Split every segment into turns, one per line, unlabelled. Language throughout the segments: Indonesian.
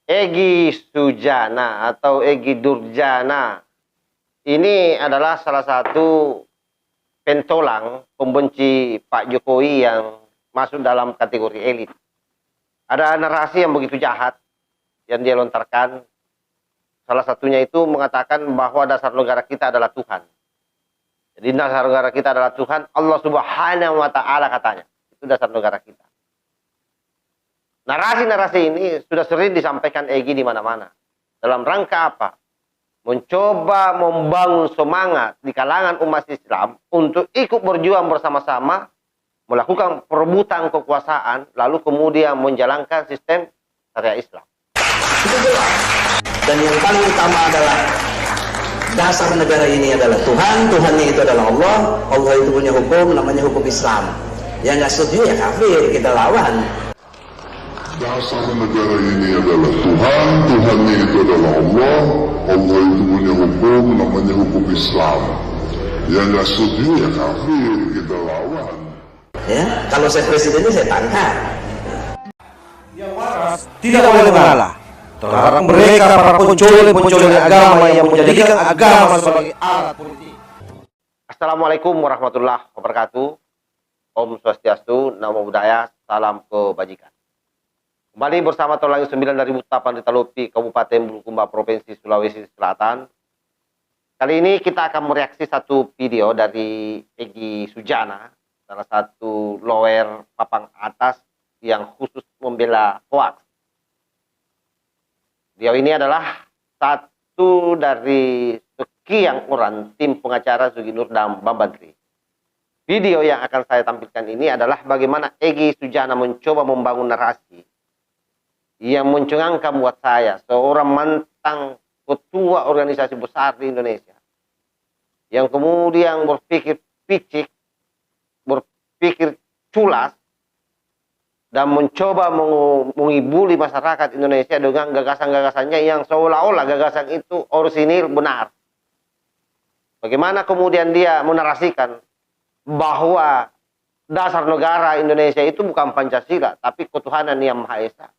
Egy Sujana atau Egy Durjana ini adalah salah satu pentolang pembenci Pak Jokowi yang masuk dalam kategori elit. Ada narasi yang begitu jahat yang dia lontarkan. Salah satunya itu mengatakan bahwa dasar negara kita adalah Tuhan. Jadi dasar negara kita adalah Tuhan, Allah Subhanahu wa Ta'ala katanya. Itu dasar negara kita. Narasi-narasi ini sudah sering disampaikan Egy di mana-mana. Dalam rangka apa? Mencoba membangun semangat di kalangan umat Islam untuk ikut berjuang bersama-sama, melakukan perebutan kekuasaan, lalu kemudian menjalankan sistem syariah Islam.
Itu jelas. Dan yang paling utama adalah dasar negara ini adalah Tuhan, Tuhannya itu adalah Allah, Allah itu punya hukum, namanya hukum Islam. Yang nggak setuju ya kafir, kita lawan.
Dasar negara ini adalah Tuhan, Tuhannya itu adalah Allah, Allah itu punya hukum, namanya hukum Islam. Yang nggak setuju ya kafir, kita lawan.
Ya, kalau saya presidennya saya tangkap.
Yang waras tidak boleh mengalah. Terlarang mereka para pencuri agama yang menjadikan agama sebagai alat politik.
Assalamualaikum warahmatullahi wabarakatuh. Om Swastiastu, Namo Buddhaya, salam kebajikan. Kembali bersama Tolangi 9 dari Butapan di Talupi, Kabupaten Bulukumba, Provinsi Sulawesi Selatan. Kali ini kita akan mereaksi satu video dari Egy Sujana, salah satu lawyer papan atas yang khusus membela hoax. Video ini adalah satu dari sekian orang tim pengacara Sugi Nur dan Bambang Tri. Video yang akan saya tampilkan ini adalah bagaimana Egy Sujana mencoba membangun narasi yang mencengangkan buat saya, seorang mantan ketua organisasi besar di Indonesia, yang kemudian berpikir picik, berpikir culas, dan mencoba mengibuli masyarakat Indonesia dengan gagasan-gagasannya yang seolah-olah gagasan itu orisinil benar. Bagaimana kemudian dia menarasikan bahwa dasar negara Indonesia itu bukan Pancasila, tapi ketuhanan yang Maha Esa.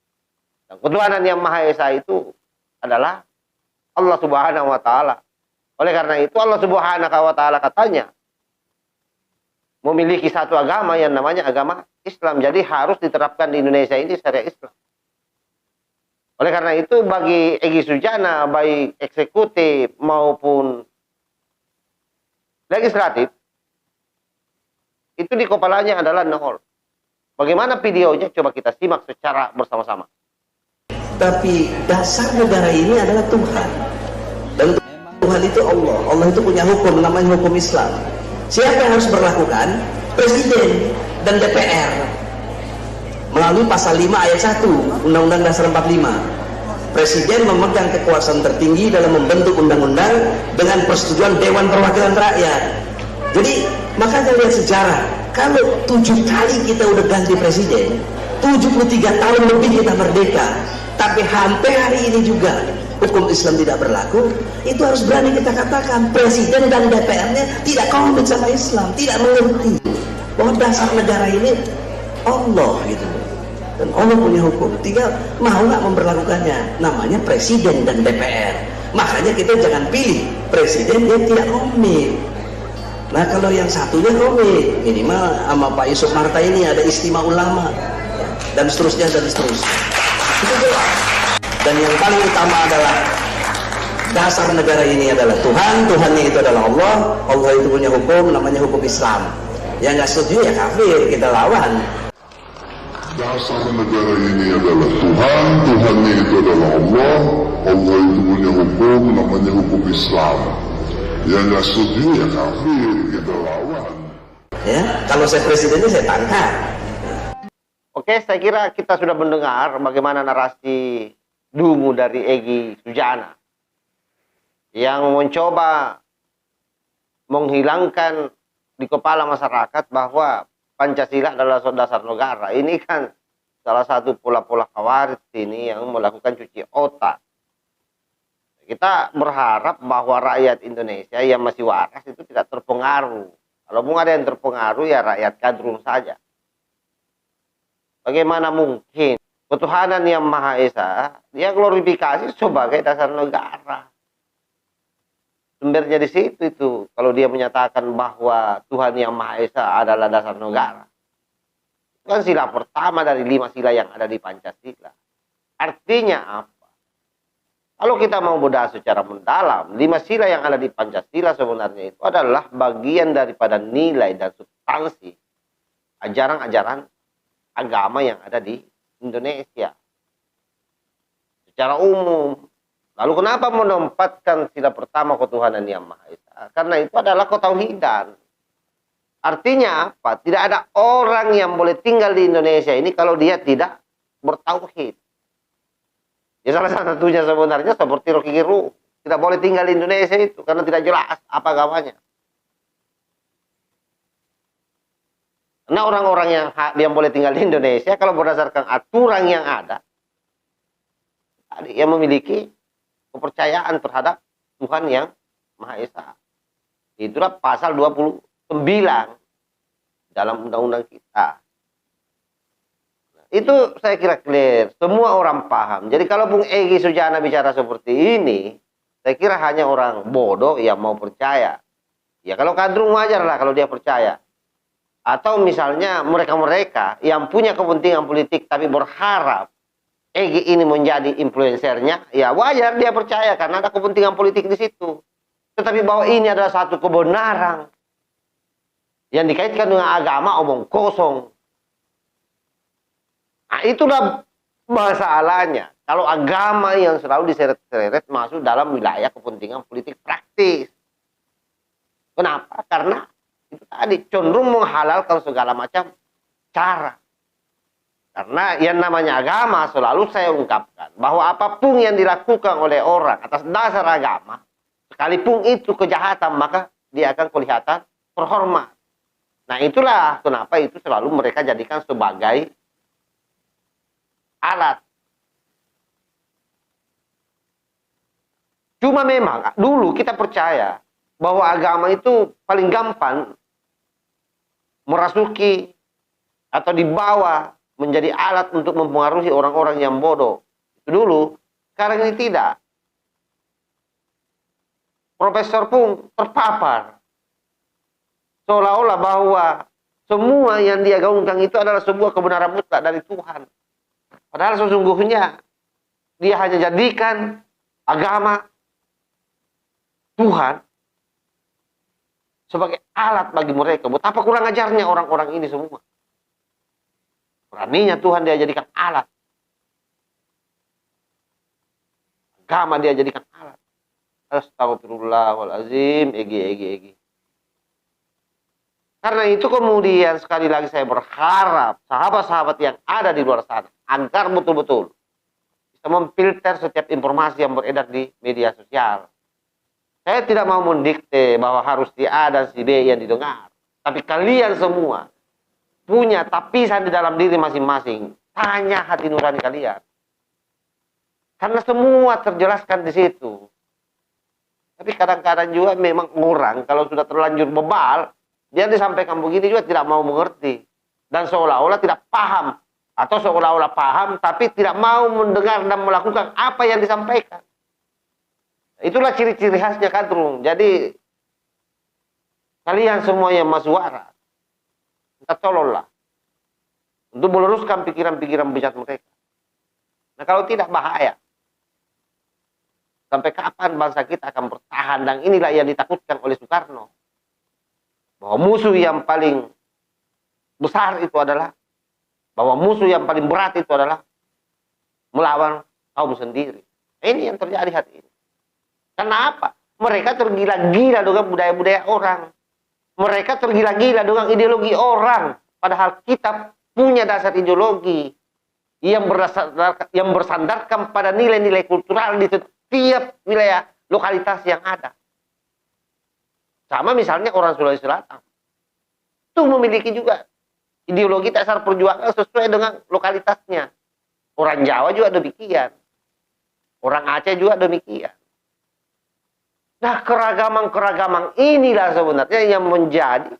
Dan ketuhanan yang Maha Esa itu adalah Allah Subhanahu wa Ta'ala. Oleh karena itu Allah Subhanahu wa Ta'ala katanya memiliki satu agama yang namanya agama Islam. Jadi harus diterapkan di Indonesia ini syariah Islam. Oleh karena itu bagi Egy Sujana, baik eksekutif maupun legislatif, itu di kepalanya adalah nol. Bagaimana videonya? Coba kita simak secara bersama-sama.
Tapi dasar negara ini adalah Tuhan. Dan Tuhan itu Allah. Allah itu punya hukum, namanya hukum Islam. Siapa yang harus berlakukan? Presiden dan DPR. Melalui pasal 5 ayat 1 Undang-Undang Dasar 45. Presiden memegang kekuasaan tertinggi dalam membentuk undang-undang dengan persetujuan Dewan Perwakilan Rakyat. Jadi, makanya lihat sejarah. Kalau 7 kali kita udah ganti presiden, 73 tahun lebih kita merdeka, tapi hampir hari ini juga hukum Islam tidak berlaku, itu harus berani kita katakan presiden dan DPR-nya tidak komit sama Islam, tidak mengerti bahwa dasar negara ini Allah gitu. Dan Allah punya hukum, tinggal mau nggak memperlakukannya. Namanya presiden dan DPR. Makanya kita jangan pilih presiden yang tidak komit. Nah kalau yang satunya komit, minimal sama Pak Yusuf Marta ini ada istimewa ulama, dan seterusnya dan seterusnya. Itu jelas. Dan yang paling utama adalah dasar negara ini adalah Tuhan, Tuhannya itu adalah Allah, Allah itu punya hukum, namanya hukum Islam. Yang nggak setuju ya kafir, kita lawan.
Dasar negara ini adalah Tuhan, Tuhannya itu adalah Allah, Allah itu punya hukum, namanya hukum Islam. Yang nggak setuju ya kafir, kita lawan.
Ya, kalau saya presidennya saya tangkap.
Oke, saya kira kita sudah mendengar bagaimana narasi dungu dari Egy Sujana yang mencoba menghilangkan di kepala masyarakat bahwa Pancasila adalah dasar negara. Ini kan salah satu pola-pola khawarij ini yang melakukan cuci otak. Kita berharap bahwa rakyat Indonesia yang masih waras itu tidak terpengaruh. Kalau mau ada yang terpengaruh ya rakyat kadrun saja. Bagaimana mungkin ketuhanan yang Maha Esa, dia glorifikasi sebagai dasar negara. Sumbernya di situ itu. Kalau dia menyatakan bahwa Tuhan yang Maha Esa adalah dasar negara. Itu kan sila pertama dari 5 sila yang ada di Pancasila. Artinya apa? Kalau kita mau bedah secara mendalam, 5 sila yang ada di Pancasila sebenarnya itu adalah bagian daripada nilai dan substansi ajaran-ajaran agama yang ada di Indonesia. Secara umum. Lalu kenapa menempatkan sila pertama ketuhanan yang Maha Esa? Karena itu adalah ketauhidan. Artinya apa? Tidak ada orang yang boleh tinggal di Indonesia ini kalau dia tidak bertauhid. Ya salah satunya sebenarnya seperti Rocky Gerung. Tidak boleh tinggal di Indonesia itu karena tidak jelas apa agamanya. Karena orang-orang yang boleh tinggal di Indonesia kalau berdasarkan aturan yang ada, yang memiliki kepercayaan terhadap Tuhan yang Maha Esa. Itulah pasal 29 dalam undang-undang kita. Itu saya kira clear. Semua orang paham. Jadi kalau Bung Egy Sujana bicara seperti ini, saya kira hanya orang bodoh yang mau percaya. Ya kalau kadrung wajar lah kalau dia percaya. Atau misalnya mereka-mereka yang punya kepentingan politik tapi berharap Egy ini menjadi influencernya, ya wajar dia percaya karena ada kepentingan politik di situ. Tetapi bahwa ini adalah satu kebenaran yang dikaitkan dengan agama, omong kosong. Nah, itulah masalahnya. Kalau agama yang selalu diseret-seret masuk dalam wilayah kepentingan politik praktis. Kenapa? Karena itu tadi cenderung menghalalkan segala macam cara. Karena yang namanya agama selalu saya ungkapkan bahwa apapun yang dilakukan oleh orang atas dasar agama, sekalipun itu kejahatan, maka dia akan kelihatan terhormat. Nah itulah kenapa itu selalu mereka jadikan sebagai alat. Cuma memang dulu kita percaya bahwa agama itu paling gampang merasuki atau dibawa menjadi alat untuk mempengaruhi orang-orang yang bodoh. Itu dulu, sekarang ini tidak. Profesor pun terpapar. Seolah-olah bahwa semua yang dia gaungkan itu adalah sebuah kebenaran mutlak dari Tuhan. Padahal sesungguhnya dia hanya jadikan agama Tuhan sebagai alat bagi mereka. Betapa kurang ajarnya orang-orang ini semua. Beraninya Tuhan dia jadikan alat. Agama dia jadikan alat. Astagfirullahaladzim. Egi. Karena itu kemudian sekali lagi saya berharap sahabat-sahabat yang ada di luar sana agar betul-betul bisa memfilter setiap informasi yang beredar di media sosial. Saya tidak mau mendikte bahwa harus si A dan si B yang didengar. Tapi kalian semua punya tapisan di dalam diri masing-masing. Tanya hati nurani kalian. Karena semua terjelaskan di situ. Tapi kadang-kadang juga memang orang kalau sudah terlanjur bebal, dia disampaikan begini juga tidak mau mengerti. Dan seolah-olah tidak paham. Atau seolah-olah paham tapi tidak mau mendengar dan melakukan apa yang disampaikan. Itulah ciri-ciri khasnya kadrung. Jadi kalian semua yang masuk waras, minta tolonglah untuk meluruskan pikiran-pikiran bijak mereka. Nah kalau tidak bahaya. Sampai kapan bangsa kita akan bertahan? Dan inilah yang ditakutkan oleh Soekarno. Bahwa musuh yang paling besar itu adalah, bahwa musuh yang paling berat itu adalah melawan kaum sendiri. Ini yang terjadi hari ini. Karena apa? Mereka tergila-gila dengan budaya-budaya orang. Mereka tergila-gila dengan ideologi orang. Padahal kita punya dasar ideologi yang bersandarkan pada nilai-nilai kultural di setiap wilayah lokalitas yang ada. Sama misalnya orang Sulawesi Selatan. Itu memiliki juga ideologi dasar perjuangan sesuai dengan lokalitasnya. Orang Jawa juga demikian. Orang Aceh juga demikian. Nah, keragaman-keragaman inilah sebenarnya yang menjadi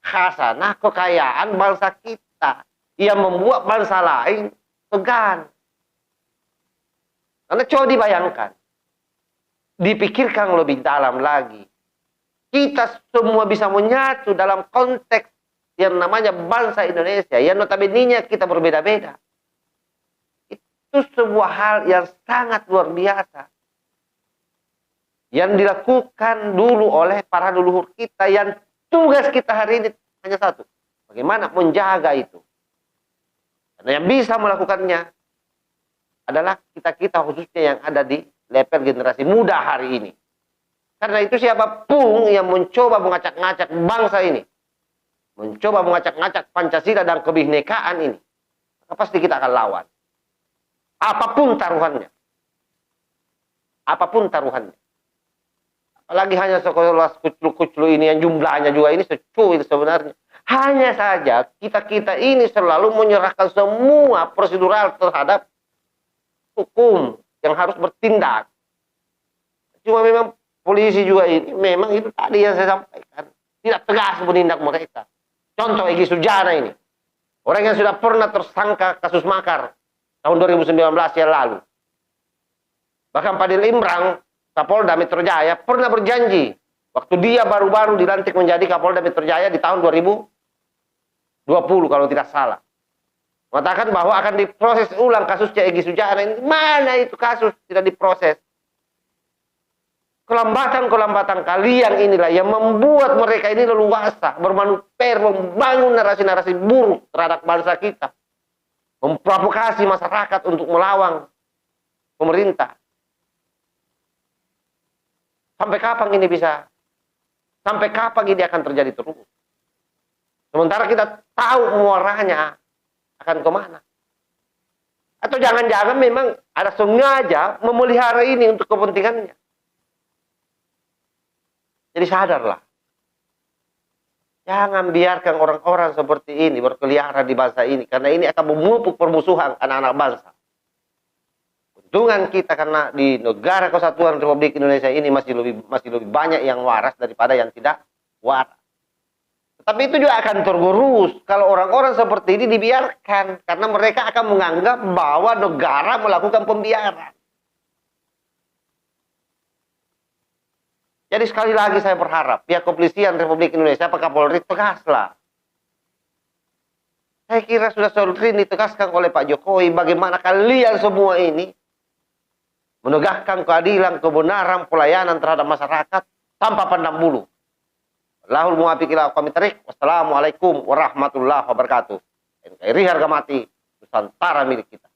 khasanah kekayaan bangsa kita. Yang membuat bangsa lain segan. Karena coba dibayangkan, dipikirkan lebih dalam lagi. Kita semua bisa menyatu dalam konteks yang namanya bangsa Indonesia, yang notabene kita berbeda-beda. Itu sebuah hal yang sangat luar biasa. Yang dilakukan dulu oleh para leluhur kita, yang tugas kita hari ini hanya satu. Bagaimana menjaga itu. Karena yang bisa melakukannya adalah kita-kita khususnya yang ada di level generasi muda hari ini. Karena itu siapapun yang mencoba mengacak-ngacak bangsa ini, mencoba mengacak-ngacak Pancasila dan kebinekaan ini, maka pasti kita akan lawan. Apapun taruhannya. Apapun taruhannya. Apalagi hanya sekolah kuclu-kuclu ini yang jumlahnya juga ini secuil sebenarnya. Hanya saja kita-kita ini selalu menyerahkan semua prosedural terhadap hukum yang harus bertindak. Cuma memang polisi juga ini memang itu tadi yang saya sampaikan. Tidak tegas menindak mereka. Contoh Egy Sujana ini. Orang yang sudah pernah tersangka kasus makar tahun 2019 yang lalu. Bahkan Fadil Imran, Kapolda Metro Jaya, pernah berjanji waktu dia baru-baru dilantik menjadi Kapolda Metro Jaya di tahun 2020 kalau tidak salah. Mengatakan bahwa akan diproses ulang kasusnya Egy Sujana ini. Mana itu kasus tidak diproses? Kelambatan-kelambatan kalian inilah yang membuat mereka ini leluasa bermanuver, membangun narasi-narasi buruk terhadap bangsa kita. Memprovokasi masyarakat untuk melawan pemerintah. Sampai kapan ini bisa? Sampai kapan ini akan terjadi terus? Sementara kita tahu muaranya akan kemana. Atau jangan-jangan memang ada sengaja memelihara ini untuk kepentingannya. Jadi sadarlah. Jangan biarkan orang-orang seperti ini berkeliaran di bangsa ini. Karena ini akan memupuk permusuhan anak-anak bangsa. Untungan kita karena di negara kesatuan Republik Indonesia ini masih lebih banyak yang waras daripada yang tidak waras. Tapi itu juga akan tergerus kalau orang-orang seperti ini dibiarkan. Karena mereka akan menganggap bahwa negara melakukan pembiaran. Jadi sekali lagi saya berharap pihak kepolisian Republik Indonesia, Pak Kapolri, tegaslah. Saya kira sudah sering ditegaskan oleh Pak Jokowi bagaimana kalian semua ini menegakkan keadilan, kebenaran, pelayanan terhadap masyarakat tanpa pandang bulu. Lahul muwafiq ila aqwamit thariq. Wassalamualaikum warahmatullahi wabarakatuh. NKRI harga mati, Nusantara milik kita.